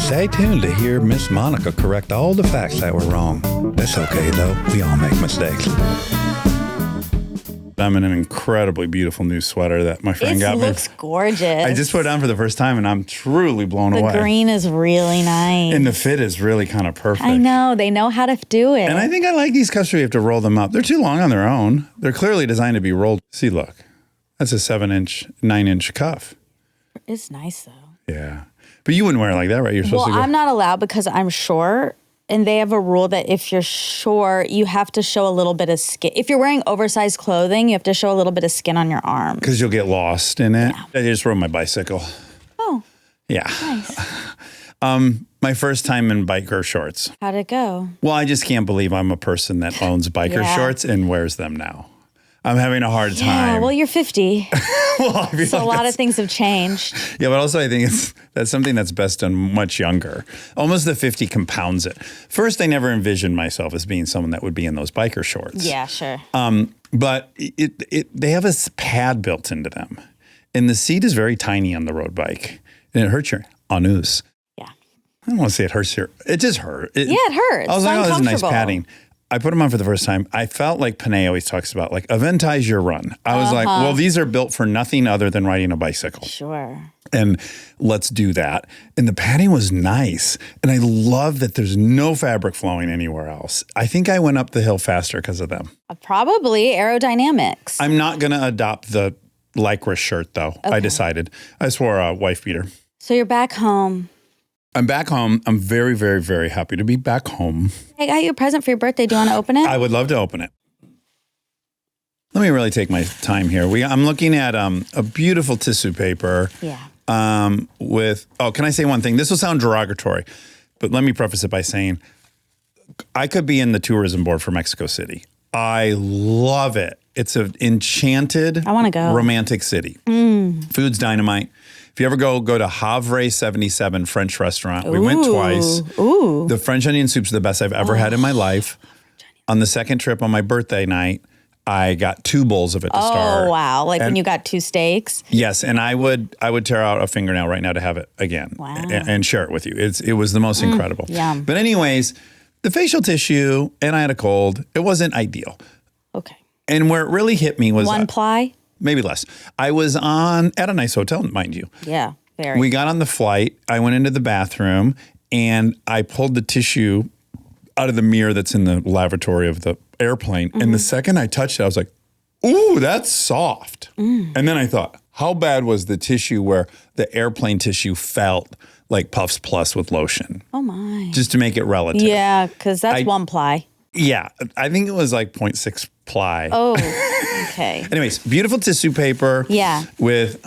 Stay tuned to hear Miss Monica correct all the facts that were wrong. That's okay, though. We all make mistakes. I'm in an incredibly beautiful new sweater that my friend got me. It looks gorgeous. I just put it on for the first time, and I'm truly blown away. The green is really nice. And the fit is really kind of perfect. I know. They know how to do it. And I think I like these cuffs where you have to roll them up. They're too long on their own. They're clearly designed to be rolled. See, look. That's a 9-inch cuff. It's nice, though. Yeah. But you wouldn't wear it like that, right? You're supposed to go. I'm not allowed because I'm short. And they have a rule that if you're short, you have to show a little bit of skin. If you're wearing oversized clothing, you have to show a little bit of skin on your arm. Because you'll get lost in it. Yeah. I just rode my bicycle. Oh. Yeah. Nice. My first time in biker shorts. How'd it go? Well, I just can't believe I'm a person that owns biker shorts and wears them now. I'm having a hard time. Yeah, well, you're 50. Well, I feel so like a lot of things have changed. Yeah, but also I think that's something that's best done much younger. Almost the 50 compounds it. First, I never envisioned myself as being someone that would be in those biker shorts. Yeah, sure. But they have a pad built into them. And the seat is very tiny on the road bike. And it hurts your anus. Yeah. I don't want to say it hurts your... It just hurt. Yeah, it hurts. I was like, oh, this is nice padding. Uncomfortable. I put them on for the first time. I felt like Panay always talks about, like, eventize your run. I was like, well, these are built for nothing other than riding a bicycle. Sure. And let's do that. And the padding was nice. And I love that there's no fabric flowing anywhere else. I think I went up the hill faster because of them. Probably aerodynamics. I'm not going to adopt the Lycra shirt, though. Okay. I decided. I swore a wife beater. So you're back home. I'm back home. I'm very, very, very happy to be back home. I got you a present for your birthday. Do you want to open it? I would love to open it. Let me really take my time here. I'm looking at a beautiful tissue paper. Yeah. Can I say one thing? This will sound derogatory, but let me preface it by saying I could be in the tourism board for Mexico City. I love it. It's an enchanted, I want to go. Romantic city. Food's dynamite. If you ever go to Havre 77 French restaurant. We went twice. Ooh. The French onion soup's the best I've ever had in my life. On the second trip on my birthday night, I got 2 bowls of it to start. Oh, wow. Like when you got 2 steaks? Yes, and I would tear out a fingernail right now to have it again. Wow. And share it with you. It was the most incredible. Yum. But anyways, the facial tissue, and I had a cold, it wasn't ideal. Okay. And where it really hit me was... 1 ply? Maybe less. I was at a nice hotel, mind you. Yeah, very. We got on the flight. I went into the bathroom, and I pulled the tissue out of the mirror that's in the lavatory of the airplane. And the second I touched it, I was like, ooh, that's soft. And then I thought, how bad was the tissue where the airplane tissue felt like Puffs Plus with lotion? Oh, my. Just to make it relative. Yeah, because that's 1 ply. Yeah, I think it was like 0.6 ply. Oh, okay. Anyways, beautiful tissue paper. Yeah. With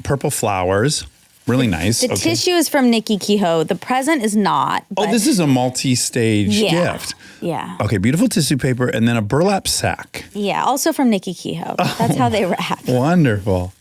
purple flowers. Really nice. The tissue is from Nikki Kehoe. The present is not. Oh, this is a multi-stage gift. Yeah. Okay, beautiful tissue paper and then a burlap sack. Yeah, also from Nikki Kehoe. That's how they wrap. Wonderful.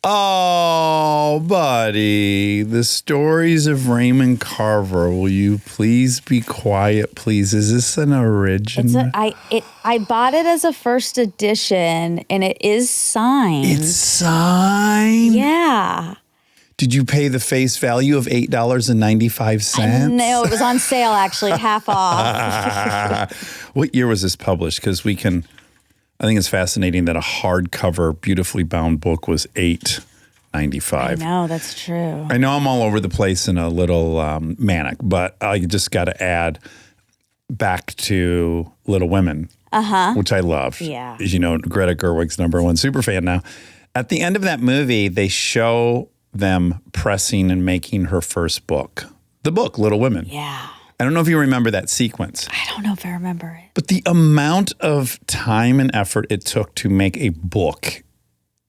Oh, buddy, the stories of Raymond Carver. Will you please be quiet, please? Is this an original? I bought it as a first edition, and it is signed. It's signed? Yeah. Did you pay the face value of $8.95? No, it was on sale, actually, half off. What year was this published? Because I think it's fascinating that a hardcover, beautifully bound book was $8.95. I know, that's true. I know I'm all over the place and a little manic, but I just got to add back to Little Women, which I love. Yeah. As you know, Greta Gerwig's #1 superfan now. At the end of that movie, they show them pressing and making her first book. The book, Little Women. Yeah. I don't know if you remember that sequence. I don't know if I remember it. But the amount of time and effort it took to make a book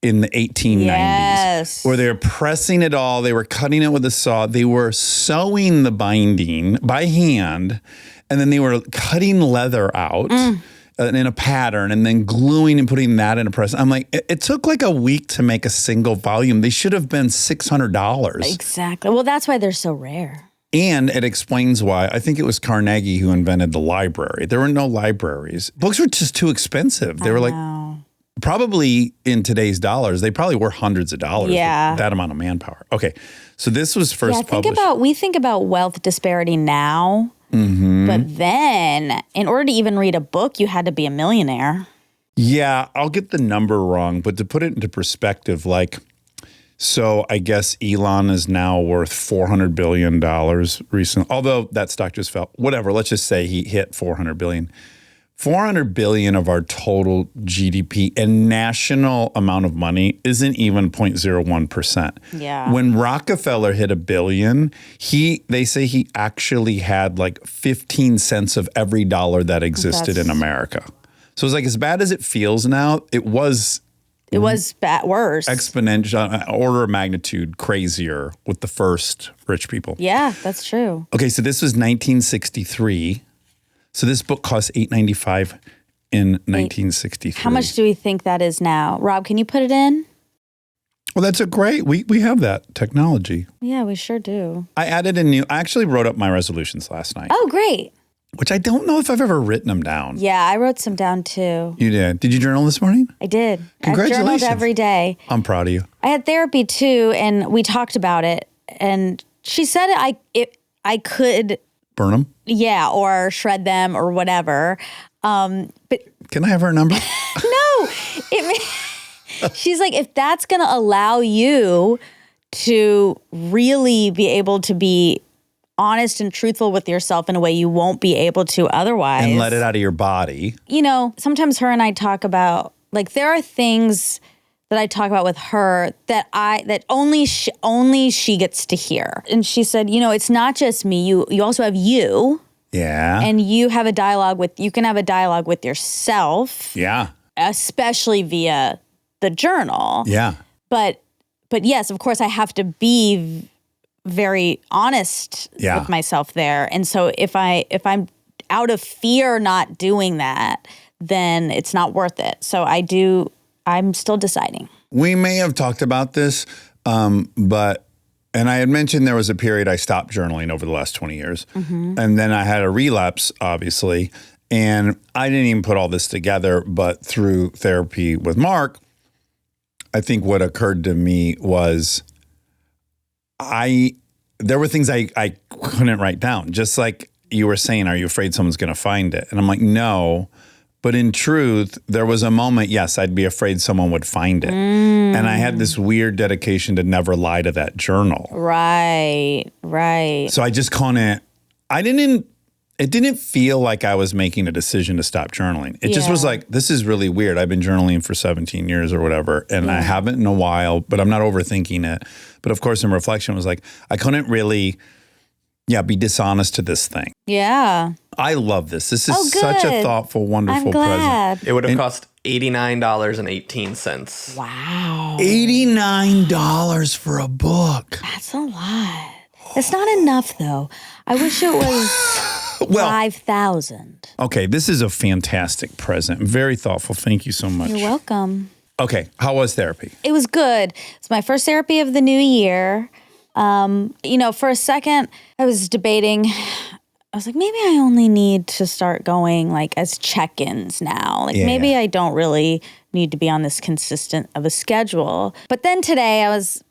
in the 1890s, where they were pressing it all, they were cutting it with a saw, they were sewing the binding by hand, and then they were cutting leather out in a pattern and then gluing and putting that in a press. I'm like, it took like a week to make a single volume. They should have been $600. Exactly. Well, that's why they're so rare. And it explains why. I think it was Carnegie who invented the library. There were no libraries. Books were just too expensive. They were like, probably in today's dollars, they probably were hundreds of dollars. Yeah. With that amount of manpower. Okay. So this was first published. We think about wealth disparity now, but then in order to even read a book, you had to be a millionaire. Yeah, I'll get the number wrong, but to put it into perspective, like, so I guess Elon is now worth $400 billion recently, although that stock just fell. Whatever, let's just say he hit $400 billion. $400 billion of our total GDP and national amount of money isn't even 0.01%. Yeah. When Rockefeller hit $1 billion, they say he actually had like 15 cents of every dollar that existed in America. So it's like, as bad as it feels now, it was worse. Exponential, order of magnitude crazier with the first rich people. Yeah, that's true. Okay, so this was 1963. So this book cost $8.95 in 1963. How much do we think that is now? Rob, can you put it in? Well, that's a great, we have that technology. Yeah, we sure do. I actually wrote up my resolutions last night. Oh, great. Which I don't know if I've ever written them down. Yeah, I wrote some down too. You did? Did you journal this morning? I did. Congratulations. I've journaled every day. I'm proud of you. I had therapy too, and we talked about it. And she said I could burn them? Yeah, or shred them or whatever. But can I have her number? No. She's like, if that's going to allow you to really be able to be honest and truthful with yourself in a way you won't be able to otherwise. And let it out of your body. You know, sometimes her and I talk about, like, there are things that I talk about with her that only she gets to hear. And she said, you know, it's not just me. You also have you. Yeah. And you can have a dialogue with yourself. Yeah. Especially via the journal. Yeah. But yes, of course, I have to be very honest with myself there. And so if I'm out of fear not doing that, then it's not worth it. So I'm still deciding. We may have talked about this, and I had mentioned there was a period I stopped journaling over the last 20 years. Mm-hmm. And then I had a relapse, obviously. And I didn't even put all this together, but through therapy with Mark, I think what occurred to me was there were things I couldn't write down. Just like you were saying, are you afraid someone's going to find it? And I'm like, no. But in truth, there was a moment, yes, I'd be afraid someone would find it. And I had this weird dedication to never lie to that journal. Right. So I just it didn't feel like I was making a decision to stop journaling. It just was like, this is really weird. I've been journaling for 17 years or whatever, and I haven't in a while, but I'm not overthinking it. But of course, in reflection, it was like, I couldn't really, be dishonest to this thing. Yeah. I love this. This is such a thoughtful, wonderful present. It would have cost $89.18. Wow. $89 for a book. That's a lot. It's not enough, though. I wish it was $5,000. Okay, this is a fantastic present. Very thoughtful. Thank you so much. You're welcome. Okay, how was therapy? It was good. It's my first therapy of the new year. For a second, I was debating. I was like, maybe I only need to start going like as check-ins now. Like maybe I don't really need to be on this consistent of a schedule. But then today I was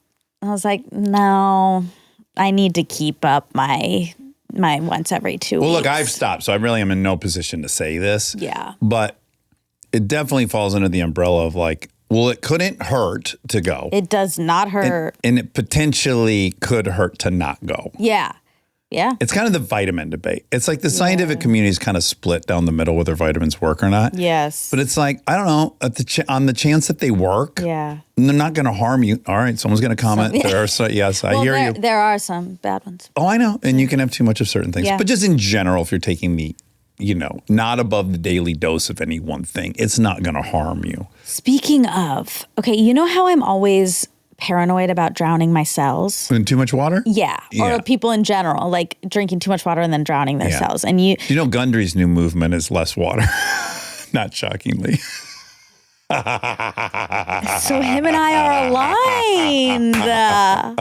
like, no, I need to keep up my once every 2 weeks. Well, look, I've stopped, so I really am in no position to say this. Yeah. But it definitely falls under the umbrella of like, well, it couldn't hurt to go. It does not hurt. And it potentially could hurt to not go. Yeah. Yeah. It's kind of the vitamin debate. It's like the scientific community is kind of split down the middle whether vitamins work or not. Yes. But it's like, I don't know, on the chance that they work, they're not going to harm you. All right, someone's going to comment. There are I hear you. There are some bad ones. Oh, I know. And you can have too much of certain things. Yeah. But just in general, if you're taking the, not above the daily dose of any one thing, it's not going to harm you. Speaking of, okay, you know how I'm always paranoid about drowning my cells? In too much water? Yeah. Or people in general, like drinking too much water and then drowning their cells. And Gundry's new movement is less water. Not shockingly. So him and I are aligned.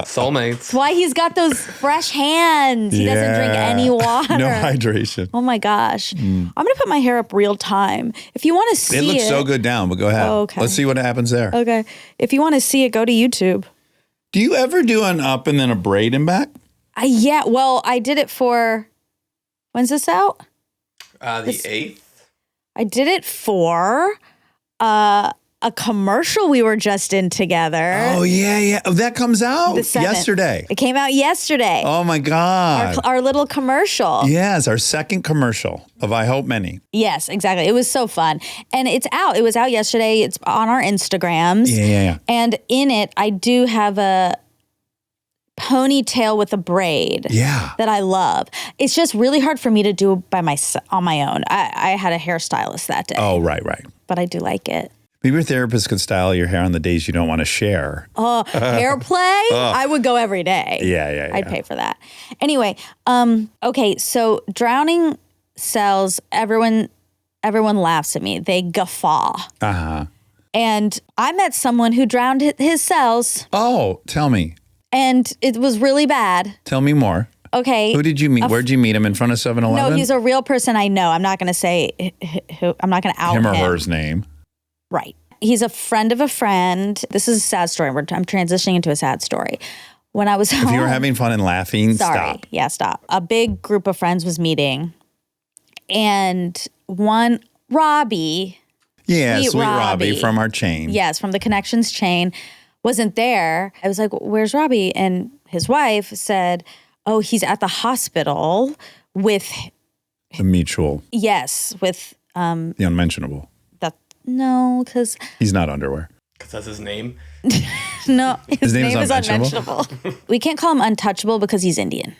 Soulmates. That's why he's got those fresh hands. He doesn't drink any water. No hydration. Oh my gosh. I'm going to put my hair up real time. If you want to see it. It looks so good down, but go ahead. Okay. Let's see what happens there. Okay. If you want to see it, go to YouTube. Do you ever do an up and then a braid and back? Yeah. Well, I did it for, when's this out? The 8th. I did it for a commercial we were just in together. Oh, yeah. Oh, that comes out The 7th. yesterday. It came out yesterday. Oh, my God. Our little commercial. Yes, our second commercial of I Hope Many. Yes, exactly. It was so fun. And it's out. It was out yesterday. It's on our Instagrams. Yeah. And in it, I do have a ponytail with a braid that I love. It's just really hard for me to do on my own. I had a hairstylist that day. Oh, right. But I do like it. Maybe your therapist could style your hair on the days you don't want to share. Hair play? I would go every day. Yeah. I'd pay for that. Anyway, okay, so drowning cells, everyone laughs at me. They guffaw. Uh-huh. And I met someone who drowned his cells. Oh, tell me. And it was really bad. Tell me more. Okay. Who did you meet? Where'd you meet him? In front of 7-Eleven? No, he's a real person I know. I'm not going to say who. I'm not going to out him. Him or her's name. Right. He's a friend of a friend. This is a sad story. I'm transitioning into a sad story. When I was home. If you were having fun and laughing, Sorry. stop. Yeah, stop. A big group of friends was meeting. And one, Robbie. Yeah, sweet Robbie from our chain. Yes, from the Connections chain. Wasn't there. I was like, where's Robbie? And his wife said, oh, he's at the hospital with. The mutual. Yes, with. The unmentionable. No, because. He's not underwear. Because that's his name? No, his name is is unmentionable. We can't call him untouchable because he's Indian.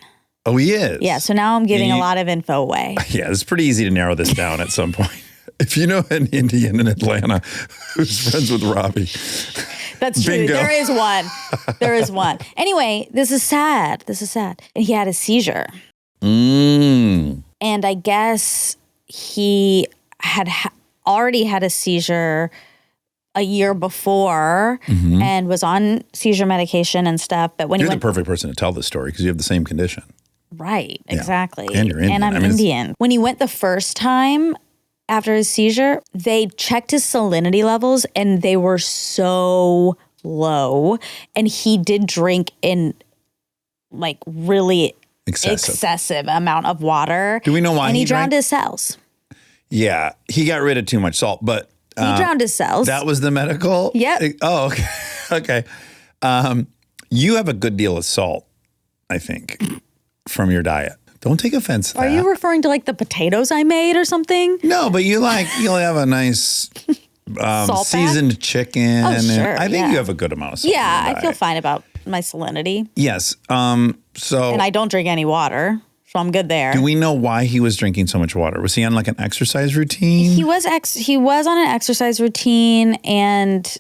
Oh, he is? Yeah, so now I'm giving a lot of info away. Yeah, it's pretty easy to narrow this down at some point. If you know an Indian in Atlanta who's friends with Robbie. That's true. Bingo. There is one. Anyway, this is sad. And he had a seizure. Mm. And I guess he had already had a seizure a year before and was on seizure medication and stuff. But when You're the perfect person to tell this story because you have the same condition. Right, exactly. And you're Indian. And I'm Indian. When he went the first time after his seizure, they checked his salinity levels and they were so low. And he did drink in like really excessive amount of water. Do we know why and he drowned drank? his cells. Yeah, he got rid of too much salt, but He drowned his cells. that was the medical? Yep. Oh, okay. Okay. You have a good deal of salt, I think, from your diet. Don't take offense to that. Are you referring to like the potatoes I made or something? No, but you'll have a nice seasoned chicken. Oh, sure, I think you have a good amount of salt. Yeah, in your I feel diet. fine about my salinity. Yes. So And I don't drink any water, so I'm good there. do we know why he was drinking so much water? Was he on like an exercise routine? He was on an exercise routine, and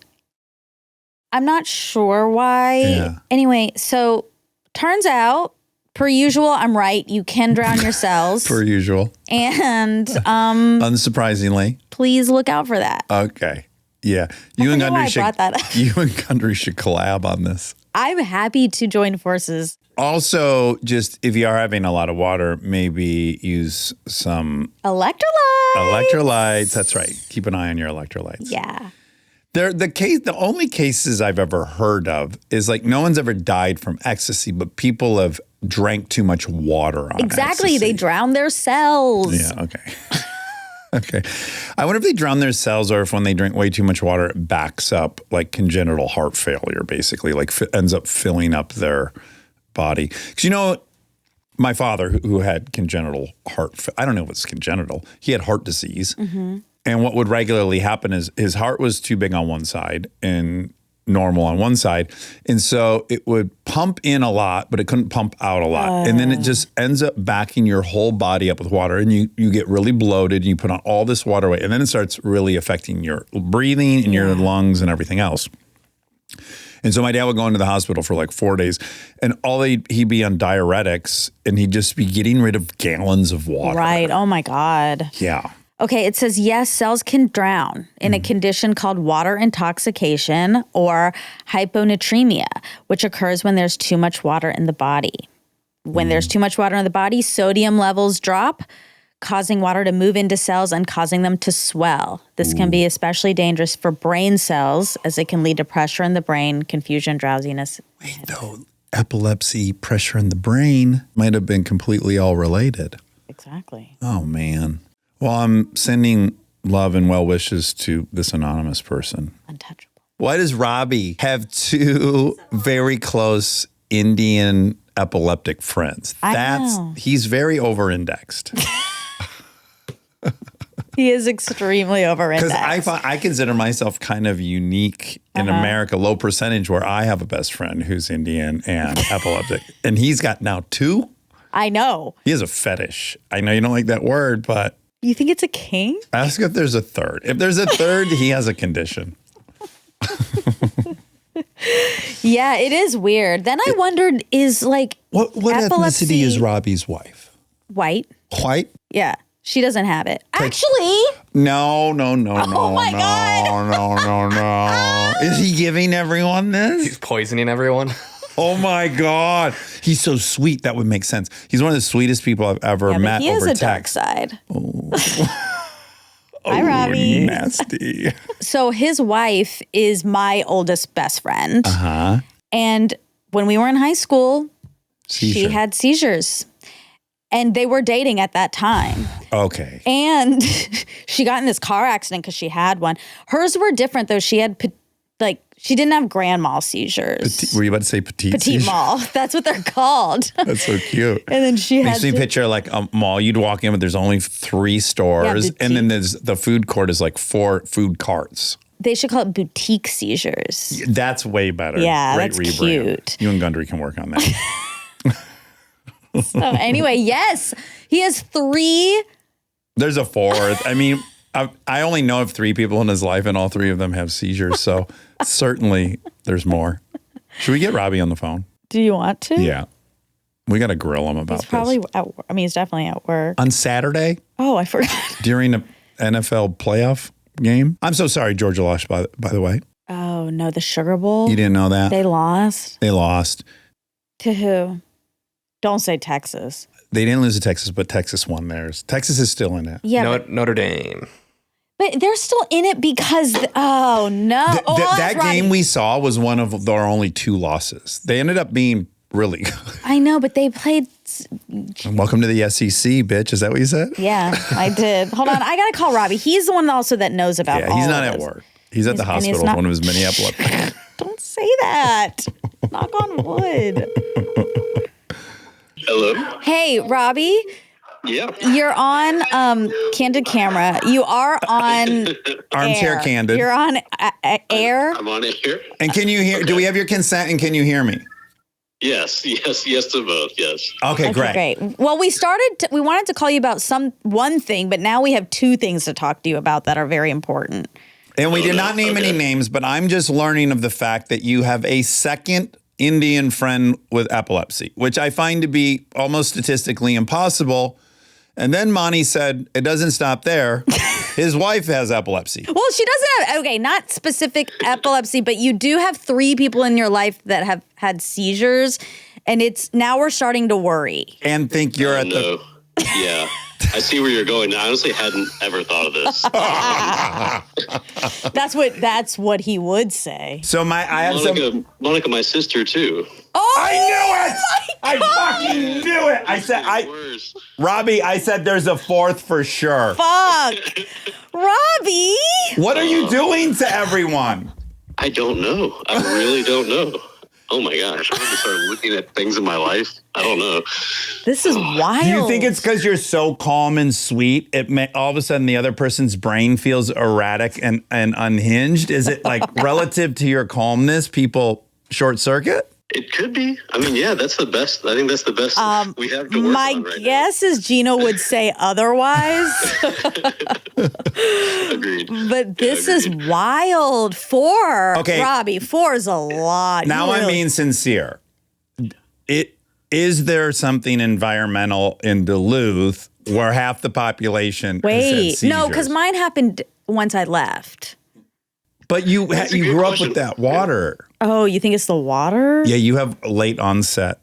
I'm not sure why. Yeah. Anyway, so turns out, per usual, I'm right. You can drown your cells. Per usual. And Unsurprisingly. please look out for that. Okay. Yeah. I don't know why I brought that up. You and Gundry should collab on this. I'm happy to join forces. Also, just if you are having a lot of water, maybe use some Electrolytes. That's right. Keep an eye on your electrolytes. Yeah. The only cases I've ever heard of is like no one's ever died from ecstasy, but people have drank too much water on Exactly. ecstasy. They drown their cells. Yeah, okay. Okay. I wonder if they drown their cells or if when they drink way too much water, it backs up like congenital heart failure, basically, like ends up filling up their body. Because my father, who had congenital I don't know if it's congenital, he had heart disease. Mm-hmm. And what would regularly happen is his heart was too big on one side and normal on one side. And so it would pump in a lot, but it couldn't pump out a lot. And then it just ends up backing your whole body up with water and you get really bloated and you put on all this water weight. And then it starts really affecting your breathing and your lungs and everything else. And so my dad would go into the hospital for like 4 days and he'd be on diuretics and he'd just be getting rid of gallons of water. Right. Oh my God. Yeah. Okay, it says, yes, cells can drown in a condition called water intoxication or hyponatremia, which occurs when there's too much water in the body. When there's too much water in the body, sodium levels drop, causing water to move into cells and causing them to swell. This can be especially dangerous for brain cells as it can lead to pressure in the brain, confusion, drowsiness. Wait, though, epilepsy, pressure in the brain might have been completely all related. Exactly. Oh, man. Well, I'm sending love and well wishes to this anonymous person. Untouchable. Why does Robbie have two very close Indian epileptic friends? I know. He's very over-indexed. He is extremely over-indexed. Because I consider myself kind of unique in America, low percentage, where I have a best friend who's Indian and epileptic. And he's got now two? I know. He has a fetish. I know you don't like that word, but... You think it's a king? Ask if there's a third. If there's a third, he has a condition. Yeah, it is weird. Then I wondered, is like... What ethnicity is Robbie's wife? White. White? Yeah. She doesn't have it. Actually... No. Oh my God. No. Is he giving everyone this? He's poisoning everyone. Oh my God. He's so sweet. That would make sense. He's one of the sweetest people I've ever met he has over a dark text. side. Oh. Hi, Robbie. Nasty. So his wife is my oldest best friend. Uh-huh. And when we were in high school, she Seizure. had seizures. And they were dating at that time. Okay. And she got in this car accident because she had one. Hers were different, though. She had, she didn't have grand mal seizures. Were you about to say petite Petite seizure? mal. That's what they're called. That's so cute. And then she Makes had me picture like a mall. You'd walk in, but there's only 3 stores. Yeah, and then there's the food court is like 4 food carts. They should call it boutique seizures. That's way better. Yeah, Great that's rebrand. cute. You and Gundry can work on that. So anyway, yes, he has 3. There's a 4th. I mean, I only know of 3 people in his life, and all 3 of them have seizures. So certainly there's more. Should we get Robbie on the phone? Do you want to? Yeah. We got to grill him about He's probably this. at work. I mean, he's definitely at work. On Saturday, Oh, I forgot. during the NFL playoff game. I'm so sorry, Georgia lost, by the way. Oh, no, the Sugar Bowl. You didn't know that? They lost. They lost. To who? Don't say Texas. They didn't lose to Texas, but Texas won theirs. Texas is still in it. Yeah. Notre Dame. But they're still in it because, oh, no. That game we saw was one of our only 2 losses. They ended up being really good. I know, but they played. Welcome to the SEC, bitch. Is that what you said? Yeah, I did. Hold on. I got to call Robbie. He's the one also that knows about all He's not of at this. work. He's at the And he's hospital with not- one of his many epileptics. Don't say that. Knock on wood. Hello? Hey, Robbie. Yeah. You're on Candid Camera. You are on Armchair air. Candid. You're on air. I'm on it here. And can you hear? Do we have your consent? And can you hear me? Yes to both, yes. Okay, great. Well, we wanted to call you about one thing, but now we have 2 things to talk to you about that are very important. And we did not name any names, but I'm just learning of the fact that you have a second Indian friend with epilepsy, which I find to be almost statistically impossible. And then Monty said, it doesn't stop there. His wife has epilepsy. Well, she doesn't have, not specific epilepsy, but you do have 3 people in your life that have had seizures. And now we're starting to worry. And think you're at the... Yeah. I see where you're going. I honestly hadn't ever thought of this. That's what he would say. So I have Monica, my sister too. Oh, I knew it! my God. I fucking knew it! I said, Worse. Robbie, I said there's a 4th for sure. Fuck. Robbie. What are you doing to everyone? I don't know. I really don't know. Oh my gosh. I'm going to start looking at things in my life. I don't know. This is wild. Do you think it's because you're so calm and sweet, all of a sudden the other person's brain feels erratic and unhinged? Is it like relative to your calmness, people short circuit? It could be. I mean, yeah, that's the best. I think that's the best we have to work My on right guess is Gino would say otherwise. now. Agreed. But this is wild. 4. Okay. Robbie, 4 is a lot. Now I'm being sincere. Is there something environmental in Duluth where half the population has Wait, had no, because seizures. mine happened once I left. But you a good grew up question. with that water. Oh, you think it's the water? Yeah, you have late onset.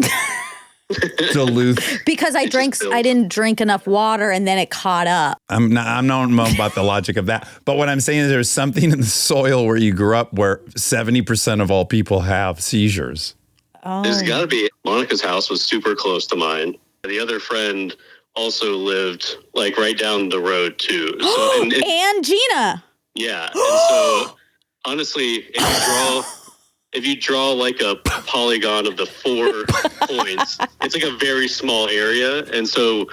Duluth. Because I didn't drink enough water and then it caught up. I'm not know about the logic of that. But what I'm saying is there's something in the soil where you grew up where 70% of all people have seizures. Oh. There's got to be. Monica's house was super close to mine. The other friend also lived like right down the road too. So, and Gina. Yeah. And so honestly, if you draw like a polygon of the 4 points, it's like a very small area. And so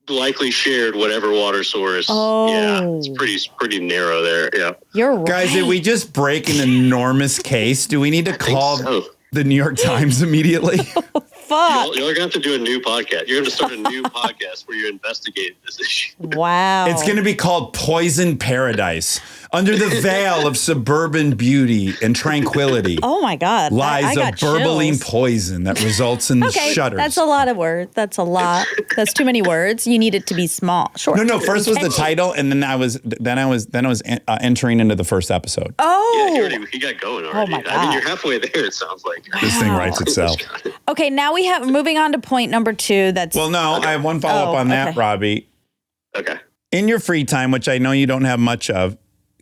likely shared whatever water source. Oh. Yeah. It's pretty narrow there. Yeah. You're right. Guys, did we just break an enormous case? Do we need to call the New York Times immediately? Fuck. You're going to have to do a new podcast. You're going to start a new podcast where you investigate this issue. Wow. It's going to be called Poison Paradise. Under the veil of suburban beauty and tranquility Oh my God. lies I a got burbling chills. poison that results in Okay, shudders. that's a lot of words. That's a lot. That's too many words. You need it to be small. Short. No. First was the title, and then I was entering into the first episode. Oh. Yeah, he got going already. my I mean, God. you're halfway there, it sounds like. This thing writes itself. Okay, now we have moving on to point number 2. That's Well, no, I have one follow up on that, okay. Robbie. Okay. In your free time, which I know you don't have much of,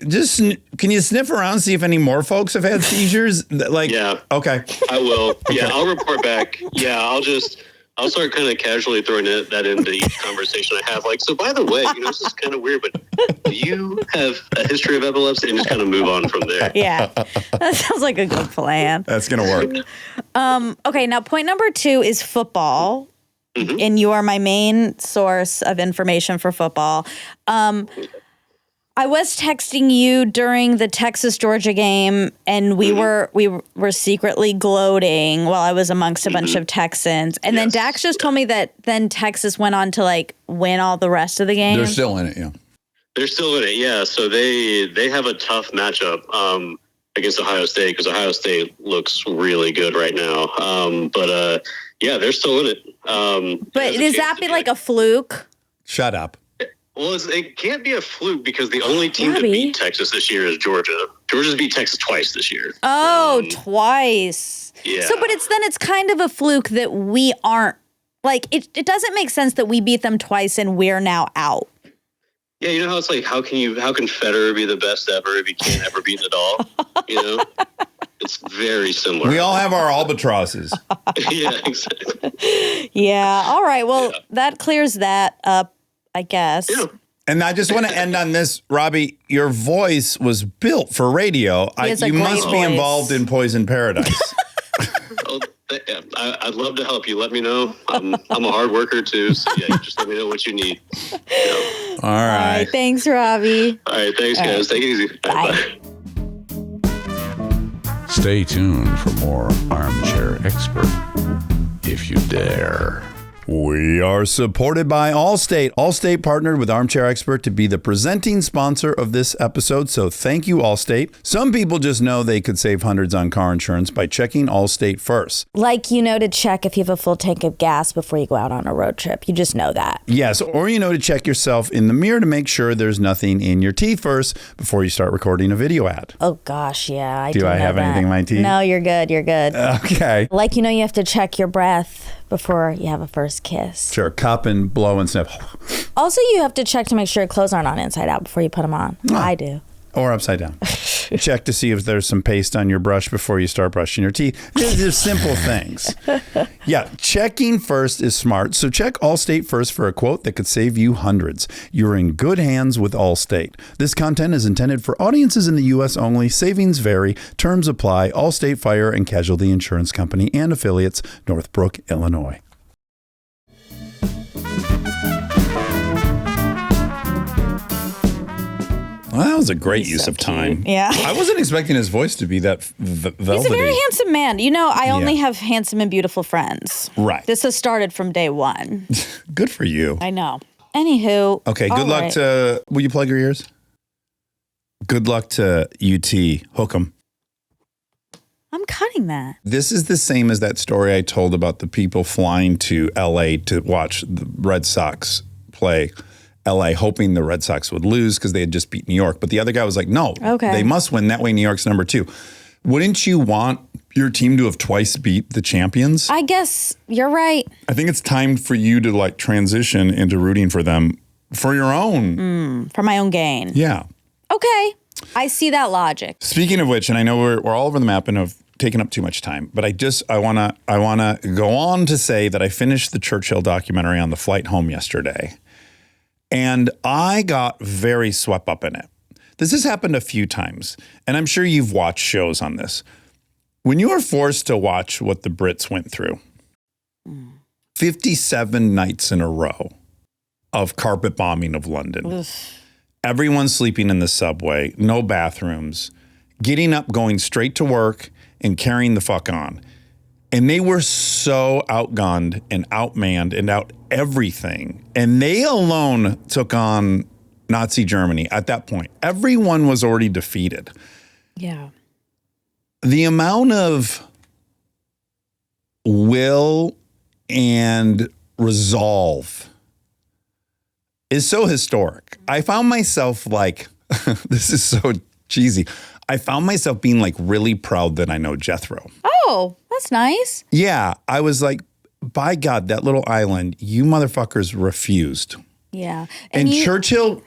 just can you sniff around, see if any more folks have had seizures? Yeah. Okay. I will. Yeah, I'll report back. Yeah, I'll start kind of casually throwing that into each conversation I have. Like, so by the way, this is kind of weird, but do you have a history of epilepsy? And just kind of move on from there. Yeah. That sounds like a good plan. That's going to work. Okay, now point number 2 is football. Mm-hmm. And you are my main source of information for football. I was texting you during the Texas-Georgia game, and we were secretly gloating while I was amongst a bunch of Texans. And then Dax just told me that then Texas went on to win all the rest of the games. They're still in it, yeah. They're still in it, yeah. So they have a tough matchup against Ohio State because Ohio State looks really good right now. But they're still in it. But does that be like a fluke? Shut up. Well, it can't be a fluke because the only team to beat Texas this year is Georgia. Georgia's beat Texas twice this year. Oh, twice. Yeah. So, but it's kind of a fluke that we aren't it doesn't make sense that we beat them twice and we're now out. Yeah, you know how it's like, how can Federer be the best ever if he can't ever beat Nadal? It's very similar. We all have our albatrosses. Yeah, exactly. Yeah. All right. Well, that clears that up, I guess. Yeah. And I just want to end on this, Robbie. Your voice was built for radio. You must be voice. involved in Poison Paradise. Well, I'd love to help you. Let me know. I'm a hard worker too. So yeah, just let me know what you need. All right. Thanks, Robbie. All right. Thanks, guys. Take it easy. All right, bye. Stay tuned for more Armchair Expert, if you dare. We are supported by Allstate. Allstate partnered with Armchair Expert to be the presenting sponsor of this episode, so thank you, Allstate. Some people just know they could save hundreds on car insurance by checking Allstate first. To check if you have a full tank of gas before you go out on a road trip. You just know that. Yes, or to check yourself in the mirror to make sure there's nothing in your teeth first before you start recording a video ad. Oh, gosh, yeah. I Do I know have that. anything in my teeth? No, you're good. You're good. Okay. You have to check your breath before you have a first kiss. Sure, cup and blow and sniff. Also, you have to check to make sure your clothes aren't on inside out before you put them on. Oh. I do. Or upside down. Check to see if there's some paste on your brush before you start brushing your teeth. They're simple things. Yeah, checking first is smart. So check Allstate first for a quote that could save you hundreds. You're in good hands with Allstate. This content is intended for audiences in the U.S. only. Savings vary. Terms apply. Allstate Fire and Casualty Insurance Company and affiliates, Northbrook, Illinois. Well, that was a great use of time. Yeah. I wasn't expecting his voice to be that velvety. He's a very handsome man. I only have handsome and beautiful friends. Right. This has started from day one. Good for you. I know. Anywho. Okay, good luck to... Will you plug your ears? Good luck to UT. Hook 'em. I'm cutting that. This is the same as that story I told about the people flying to L.A. to watch the Red Sox play LA, hoping the Red Sox would lose because they had just beat New York. But the other guy was like, no, they must win. That way New York's number 2. Wouldn't you want your team to have twice beat the champions? I guess you're right. I think it's time for you to like transition into rooting for them for your own. For my own gain. Yeah. Okay. I see that logic. Speaking of which, and I know we're all over the map and have taken up too much time, but I wanna go on to say that I finished the Churchill documentary on the flight home yesterday. And I got very swept up in it. This has happened a few times, and I'm sure you've watched shows on this. When you are forced to watch what the Brits went through, 57 nights in a row of carpet bombing of London, everyone sleeping in the subway, no bathrooms, getting up, going straight to work, and carrying the fuck on. And they were so outgunned and outmanned and out everything. And they alone took on Nazi Germany at that point. Everyone was already defeated. Yeah. The amount of will and resolve is so historic. I found myself like, this is so cheesy. I found myself being like really proud that I know Jethro. Oh, that's nice. Yeah. I was like, by God, that little island, you motherfuckers refused. Yeah. And Churchill,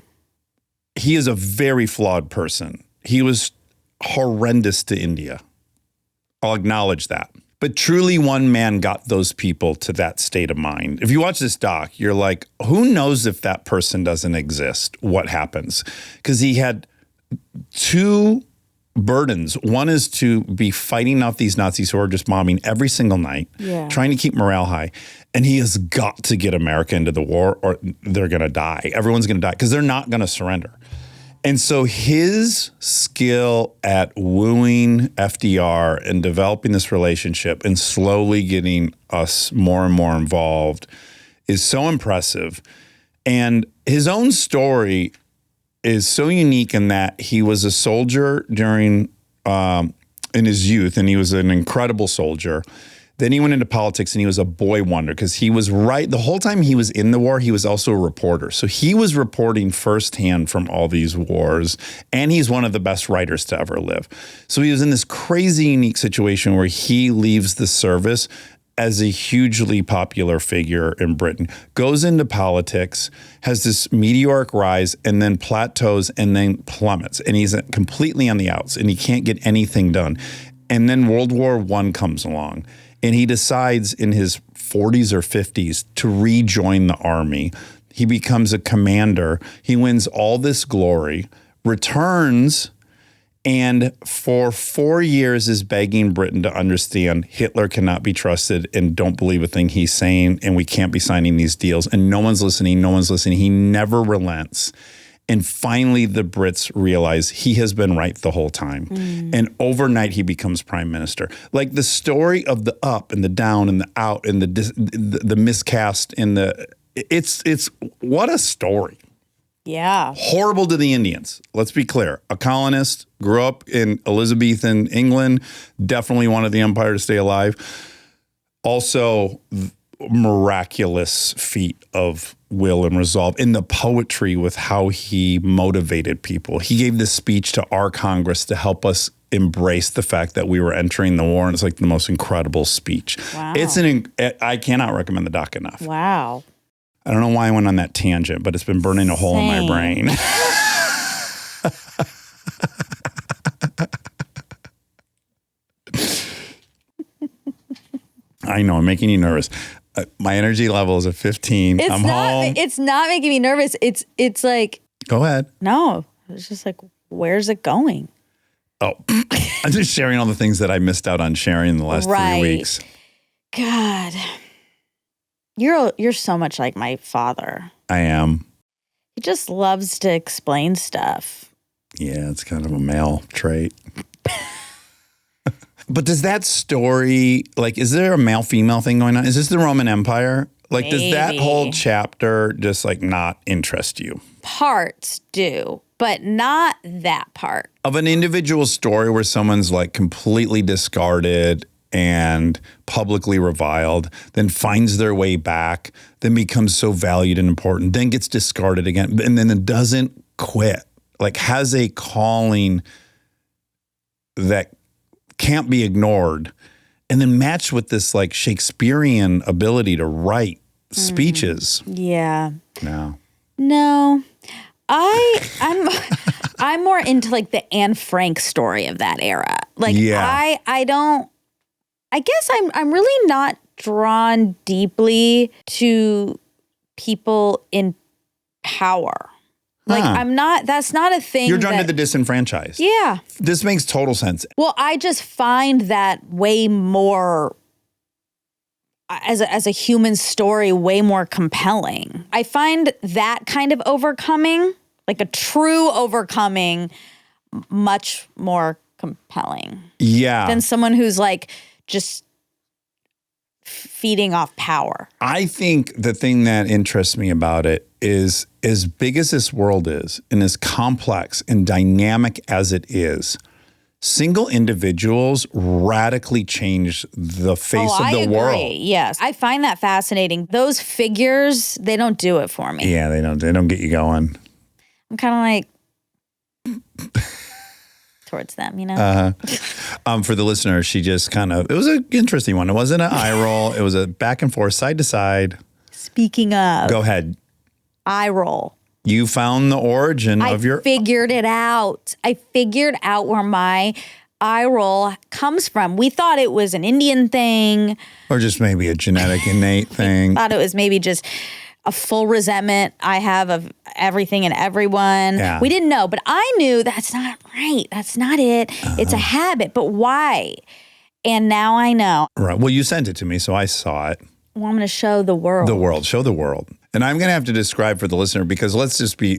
he is a very flawed person. He was horrendous to India. I'll acknowledge that. But truly one man got those people to that state of mind. If you watch this doc, you're like, who knows if that person doesn't exist, what happens? Because he had 2 burdens. One is to be fighting off these Nazis who are just bombing every single night, trying to keep morale high. And he has got to get America into the war or they're going to die. Everyone's going to die because they're not going to surrender. And so his skill at wooing FDR and developing this relationship and slowly getting us more and more involved is so impressive. And his own story is so unique in that he was a soldier during in his youth, and he was an incredible soldier. Then he went into politics, and he was a boy wonder because he was right. The whole time he was in the war, he was also a reporter. So he was reporting firsthand from all these wars, and he's one of the best writers to ever live. So he was in this crazy, unique situation where he leaves the service as a hugely popular figure in Britain, goes into politics, has this meteoric rise, and then plateaus and then plummets. And he's completely on the outs, and he can't get anything done. And then World War I comes along, and he decides in his 40s or 50s to rejoin the army. He becomes a commander. He wins all this glory, returns, and for 4 years is begging Britain to understand Hitler cannot be trusted and don't believe a thing he's saying, and we can't be signing these deals. And no one's listening. No one's listening. He never relents. And finally, the Brits realize he has been right the whole time. And overnight, he becomes prime minister. Like the story of the up and the down and the out and the miscast and it's what a story. Yeah. Horrible to the Indians. Let's be clear. A colonist, grew up in Elizabethan England, definitely wanted the empire to stay alive. Also, miraculous feat of will and resolve in the poetry with how he motivated people. He gave this speech to our Congress to help us embrace the fact that we were entering the war, and it's like the most incredible speech. Wow. I cannot recommend the doc enough. Wow. I don't know why I went on that tangent, but it's been burning a hole in my brain. I know, I'm making you nervous. My energy level is at 15. I'm home. It's not making me nervous. It's like. Go ahead. No, it's just like, where's it going? Oh, I'm just sharing all the things that I missed out on sharing in the last 3 weeks. God. You're so much like my father. I am. He just loves to explain stuff. Yeah, it's kind of a male trait. But does that story, like, is there a male-female thing going on? Is this the Roman Empire? Like, Maybe. Does that whole chapter just, like, not interest you? Parts do, but not that part. Of an individual story where someone's, like, completely discarded and publicly reviled, then finds their way back, then becomes so valued and important, then gets discarded again, and then it doesn't quit. Like has a calling that can't be ignored, and then matched with this like Shakespearean ability to write speeches. Yeah. No. I'm more into like the Anne Frank story of that era. Like I guess I'm really not drawn deeply to people in power. Like that's not a thing. You're drawn to the disenfranchised. Yeah. This makes total sense. Well, I just find that way more as a human story, way more compelling. I find that kind of overcoming, like a true overcoming, much more compelling. Yeah. Than someone who's like just feeding off power. I think the thing that interests me about it is as big as this world is and as complex and dynamic as it is, single individuals radically change the face of the world. Yes. I find that fascinating. Those figures, they don't do it for me. Yeah, they don't get you going. I'm kind of like towards them, you know? For the listener, she just it was an interesting one. It wasn't an eye roll. It was a back and forth, side to side. Speaking of. Go ahead. Eye roll. You found the origin of your... I figured it out. I figured out where my eye roll comes from. We thought it was an Indian thing. Or just maybe a genetic innate thing. Thought it was maybe just a full resentment I have of everything and everyone. Yeah. We didn't know, but I knew that's not right. That's not it. It's a habit, but why? And now I know. Right. Well, you sent it to me, so I saw it. Well, I'm going to show the world. Show the world. And I'm going to have to describe for the listener because let's be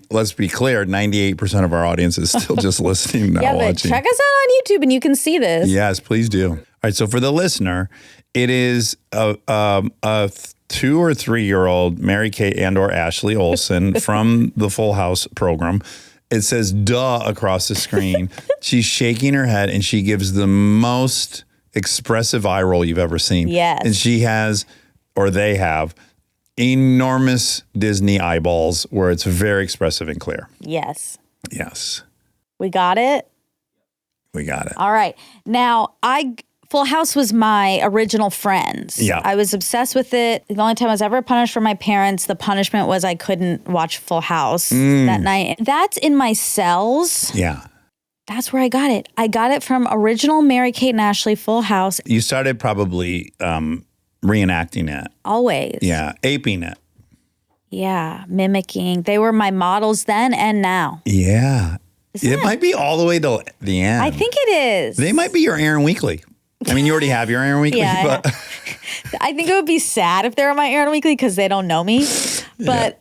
clear, 98% of our audience is still just listening, not watching. Check us out on YouTube and you can see this. Yes, please do. All right, so for the listener, it is a 2 or 3 year old Mary Kate and or Ashley Olsen from the Full House program. It says "duh" across the screen. She's shaking her head and she gives the most expressive eye roll you've ever seen. Yes. And she has, or they have, enormous Disney eyeballs where it's very expressive and clear. Yes. Yes. We got it? We got it. All right. Now, Full House was my original Friends. Yeah. I was obsessed with it. The only time I was ever punished from my parents, the punishment was I couldn't watch Full House that night. That's in my cells. Yeah. That's where I got it. I got it from original Mary Kate and Ashley Full House. You started probably reenacting it. Always. Yeah. Aping it. Yeah. Mimicking. They were my models then and now. Yeah. It might be all the way to the end. I think it is. They might be your Aaron Weekly. I mean, you already have your Aaron Weekly. Yeah, but I think it would be sad if they were my Aaron Weekly because they don't know me. But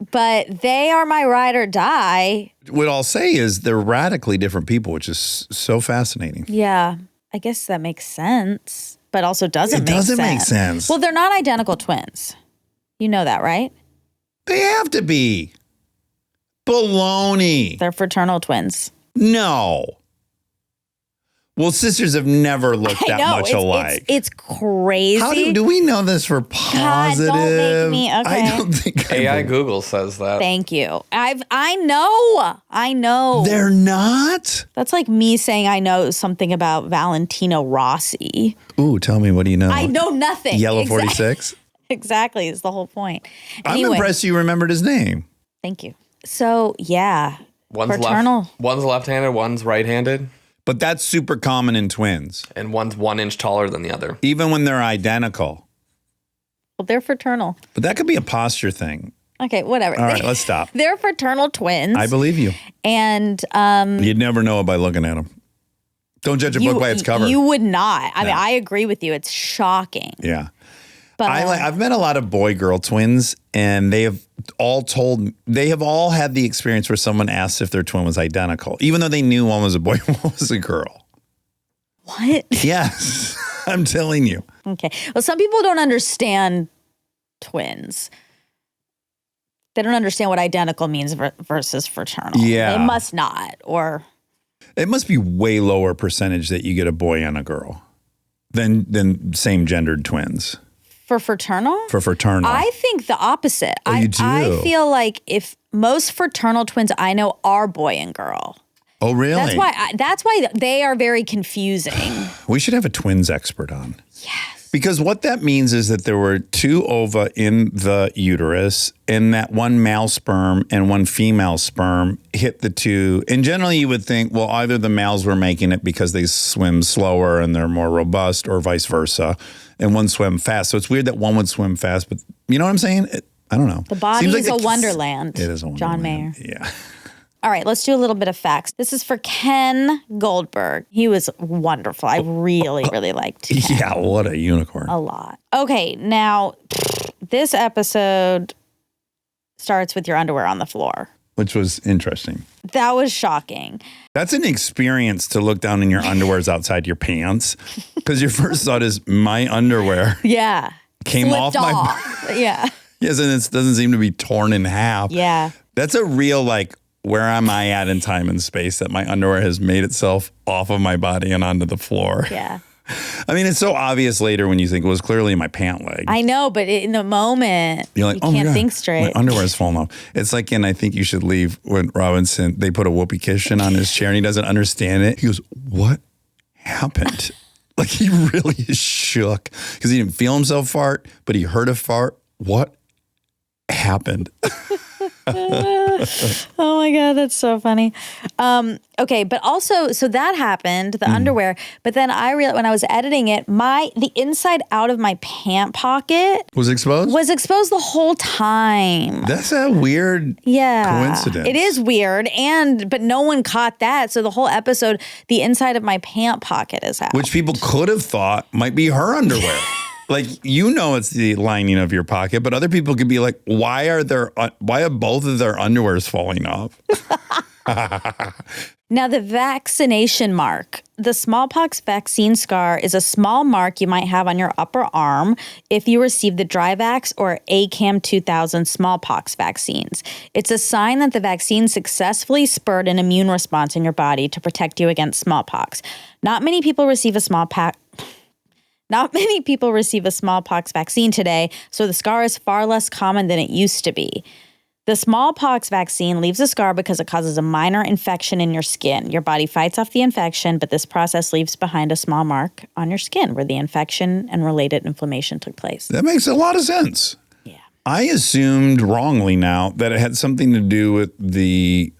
but they are my ride or die. What I'll say is they're radically different people, which is so fascinating. Yeah. I guess that makes sense, but also doesn't make sense. It doesn't make sense. Well, they're not identical twins. You know that, right? They have to be. Baloney. They're fraternal twins. No. Well, sisters have never looked that much alike. It's crazy. How do we know this for positive? God, don't make me, okay. I don't think AI Google says that. Thank you. I know. They're not? That's like me saying I know something about Valentino Rossi. Ooh, tell me, what do you know? I know nothing. Yellow 46? Exactly, is the whole point. I'm impressed you remembered his name. Thank you. So, yeah. One's fraternal. One's left-handed, one's right-handed. But that's super common in twins. And one's 1 inch taller than the other. Even when they're identical. Well, they're fraternal. But that could be a posture thing. Okay, whatever. All right, let's stop. They're fraternal twins. I believe you. And you'd never know it by looking at them. Don't judge a book by its cover. You would not. I mean, I agree with you. It's shocking. Yeah. But I've met a lot of boy-girl twins, and they have all had the experience where someone asked if their twin was identical, even though they knew one was a boy and one was a girl. What? Yes, I'm telling you. Okay. Well, some people don't understand twins. They don't understand what identical means versus fraternal. Yeah. They must not, or... It must be way lower percentage that you get a boy and a girl. than same gendered twins. For fraternal? For fraternal. I think the opposite. Oh, you do? I feel like if most fraternal twins I know are boy and girl. Oh, really? That's why they are very confusing. We should have a twins expert on. Yes. Because what that means is that there were 2 ova in the uterus, and that one male sperm and one female sperm hit the 2. And generally you would think, well, either the males were making it because they swim slower and they're more robust, or vice versa, and one swam fast. So it's weird that one would swim fast, but you know what I'm saying? I don't know. The body is a wonderland. It is a wonderland. John Mayer. Yeah. All right, let's do a little bit of facts. This is for Ken Goldberg. He was wonderful. I really, really liked Ken. Yeah, what a unicorn. A lot. Okay, now this episode starts with your underwear on the floor. Which was interesting. That was shocking. That's an experience to look down in your underwears outside your pants, because your first thought is, my underwear Yeah. came Flipped off my... Yeah. Yes, and it doesn't seem to be torn in half. Yeah. That's a real, like, where am I at in time and space that my underwear has made itself off of my body and onto the floor? Yeah. I mean, it's so obvious later when you think it was clearly in my pant leg. I know, but in the moment, You're like, you oh my can't God, think straight. my underwear's falling off. It's like in I Think You Should Leave, when Robinson, they put a whoopee cushion on his chair and he doesn't understand it. He goes, what happened? Like, he really is shook because he didn't feel himself fart, but he heard a fart. What happened? Oh my God, that's so funny. Okay, but also, so that happened, the underwear, but then I realized when I was editing it, the inside out of my pant pocket Was exposed? was exposed the whole time. That's a weird coincidence. It is weird, but no one caught that. So the whole episode, the inside of my pant pocket is out. Which people could have thought might be her underwear. Like, you know, it's the lining of your pocket, but other people could be like, why are both of their underwears falling off? Now, the vaccination mark. The smallpox vaccine scar is a small mark you might have on your upper arm if you received the Dryvax or ACAM 2000 smallpox vaccines. It's a sign that the vaccine successfully spurred an immune response in your body to protect you against smallpox. Not many people receive a smallpox vaccine today, so the scar is far less common than it used to be. The smallpox vaccine leaves a scar because it causes a minor infection in your skin. Your body fights off the infection, but this process leaves behind a small mark on your skin where the infection and related inflammation took place. That makes a lot of sense. Yeah. I assumed wrongly now that it had something to do with the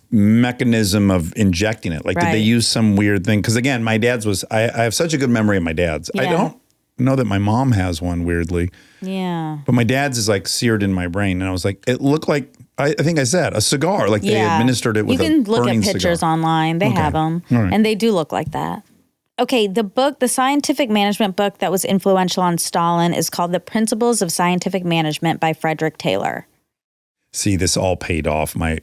mechanism of injecting it. Like, did they use some weird thing? Because again, my dad's was, I have such a good memory of my dad's. Yeah. I don't know that my mom has one, weirdly. Yeah. But my dad's is like seared in my brain. And I was like, it looked like, I think I said, a cigar. Like they administered it with a burning cigar. You can look at pictures online. They have them. Right. And they do look like that. Okay, the scientific management book that was influential on Stalin is called The Principles of Scientific Management by Frederick Taylor. See, this all paid off my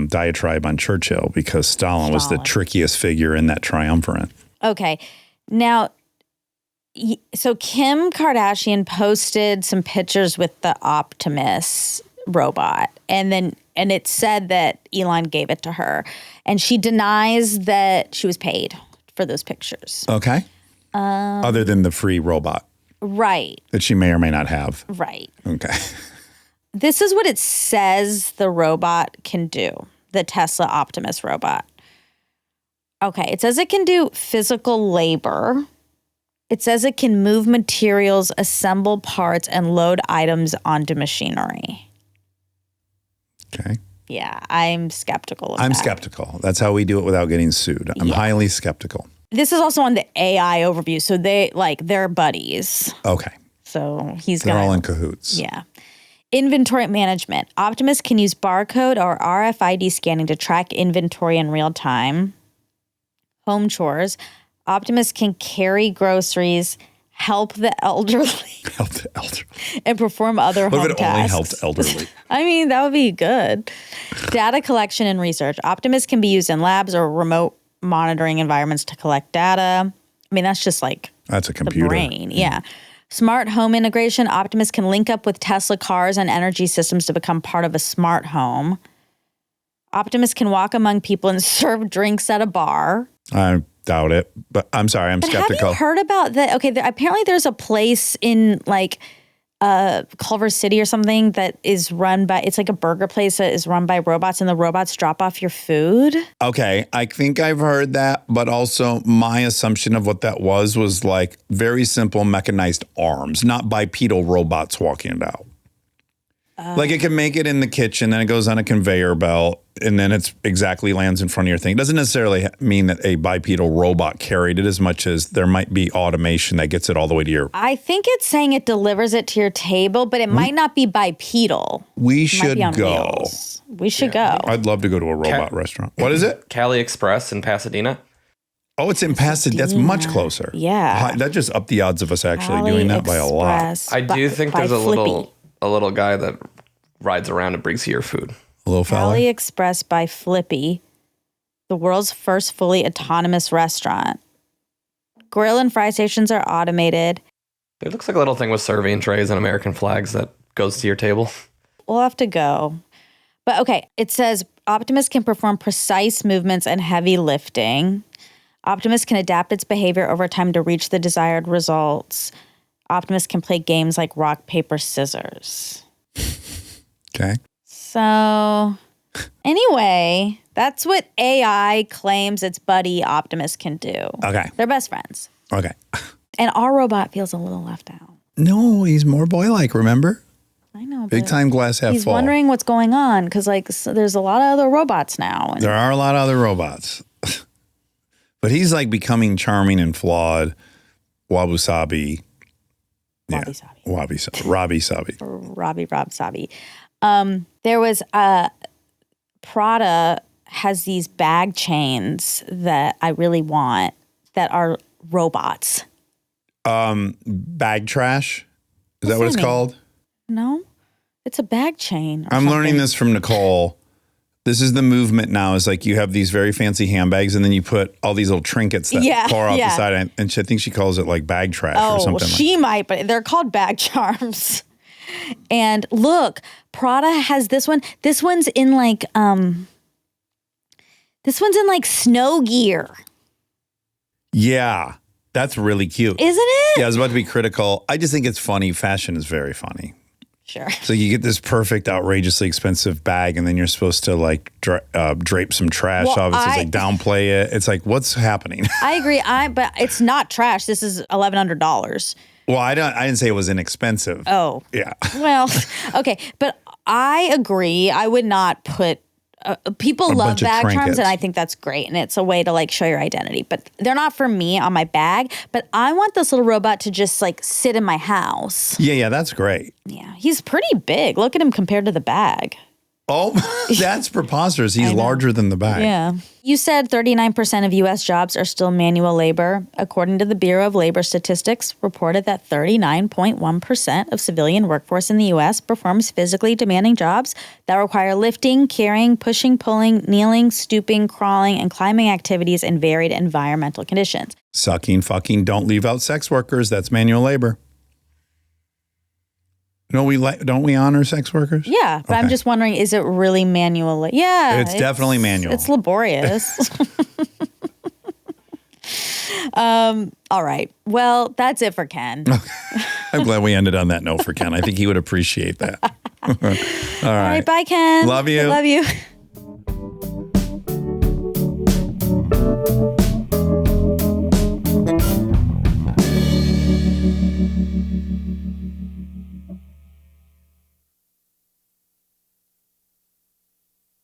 diatribe on Churchill because Stalin was the trickiest figure in that triumvirate. Okay. Now, so Kim Kardashian posted some pictures with the Optimus robot, and it said that Elon gave it to her, and she denies that she was paid for those pictures. Okay. Other than the free robot. Right. That she may or may not have. Right. Okay. This is what it says the robot can do, the Tesla Optimus robot. Okay, it says it can do physical labor. It says it can move materials, assemble parts, and load items onto machinery. Okay. Yeah, I'm skeptical of that. I'm skeptical. That's how we do it without getting sued. I'm highly skeptical. This is also on the AI overview, so they're buddies. Okay. So they're all in cahoots. Yeah. Inventory management. Optimus can use barcode or RFID scanning to track inventory in real time. Home chores. Optimus can carry groceries, help the elderly. Help the elderly. And perform other home tasks. What if it only helped elderly? I mean, that would be good. Data collection and research. Optimus can be used in labs or remote monitoring environments to collect data. I mean, that's just like that's a computer. The brain. Yeah. Smart home integration. Optimus can link up with Tesla cars and energy systems to become part of a smart home. Optimus can walk among people and serve drinks at a bar. doubt it. But I'm sorry, I'm skeptical. Have you heard about that? Okay, apparently there's a place in like Culver City or something that is run by, it's like a burger place that is run by robots, and the robots drop off your food. Okay, I think I've heard that, but also my assumption of what that was like very simple mechanized arms, not bipedal robots walking it out. Like it can make it in the kitchen, then it goes on a conveyor belt, and then it's exactly lands in front of your thing. It doesn't necessarily mean that a bipedal robot carried it as much as there might be automation that gets it all the way to your... I think it's saying it delivers it to your table, but it might not be bipedal. We should go. Wheels. We should go. I'd love to go to a robot restaurant. What is it? Cali Express in Pasadena. Oh, it's in Pasadena. That's much closer. Yeah. That just upped the odds of us actually doing that by a lot. I do think there's a little guy that rides around and brings you your food. A little fella. Cali Express by Flippy, the world's first fully autonomous restaurant. Grill and fry stations are automated. It looks like a little thing with serving trays and American flags that goes to your table. We'll have to go. But okay, it says Optimus can perform precise movements and heavy lifting. Optimus can adapt its behavior over time to reach the desired results. Optimus can play games like rock, paper, scissors. Okay. So anyway, that's what AI claims its buddy Optimus can do. Okay. They're best friends. Okay. And our robot feels a little left out. No, he's more boy-like, remember? I know. Big time glass half he's full. wondering what's going on because there's a lot of other robots now. There are a lot of other robots. But he's like becoming charming and flawed. Wabi-sabi. Robbie Sabi. Rob Sabi. There was Prada has these bag chains that I really want that are robots. Bag trash? Is that what it's called? No, it's a bag chain. I'm learning this from Nicole. This is the movement now. Is like you have these very fancy handbags, and then you put all these little trinkets that pour off the side. And I think she calls it like bag trash or something. She might, but they're called bag charms. And look, Prada has this one. This one's in like snow gear. Yeah, that's really cute. Isn't it? Yeah, I was about to be critical. I just think it's funny. Fashion is very funny. Sure. So you get this perfect, outrageously expensive bag, and then you're supposed to like drape some trash off. It's like downplay it. It's like, what's happening? I agree. But it's not trash. This is $1,100. Well, I didn't say it was inexpensive. Oh. Yeah. Well, okay. But I agree. I would not put people love bag charms, and I think that's great. And it's a way to like show your identity. But they're not for me on my bag. But I want this little robot to just like sit in my house. Yeah, that's great. Yeah. He's pretty big. Look at him compared to the bag. Oh, that's preposterous. He's larger than the bag. Yeah. You said 39% of U.S. jobs are still manual labor. According to the Bureau of Labor Statistics, reported that 39.1% of civilian workforce in the U.S. performs physically demanding jobs that require lifting, carrying, pushing, pulling, kneeling, stooping, crawling, and climbing activities in varied environmental conditions. Sucking, fucking, don't leave out sex workers. That's manual labor. No, don't we honor sex workers? Yeah, but I'm just wondering, is it really manual? Yeah. It's definitely manual. It's laborious. All right. Well, that's it for Ken. I'm glad we ended on that note for Ken. I think he would appreciate that. All right. Bye, Ken. Love you. Love you.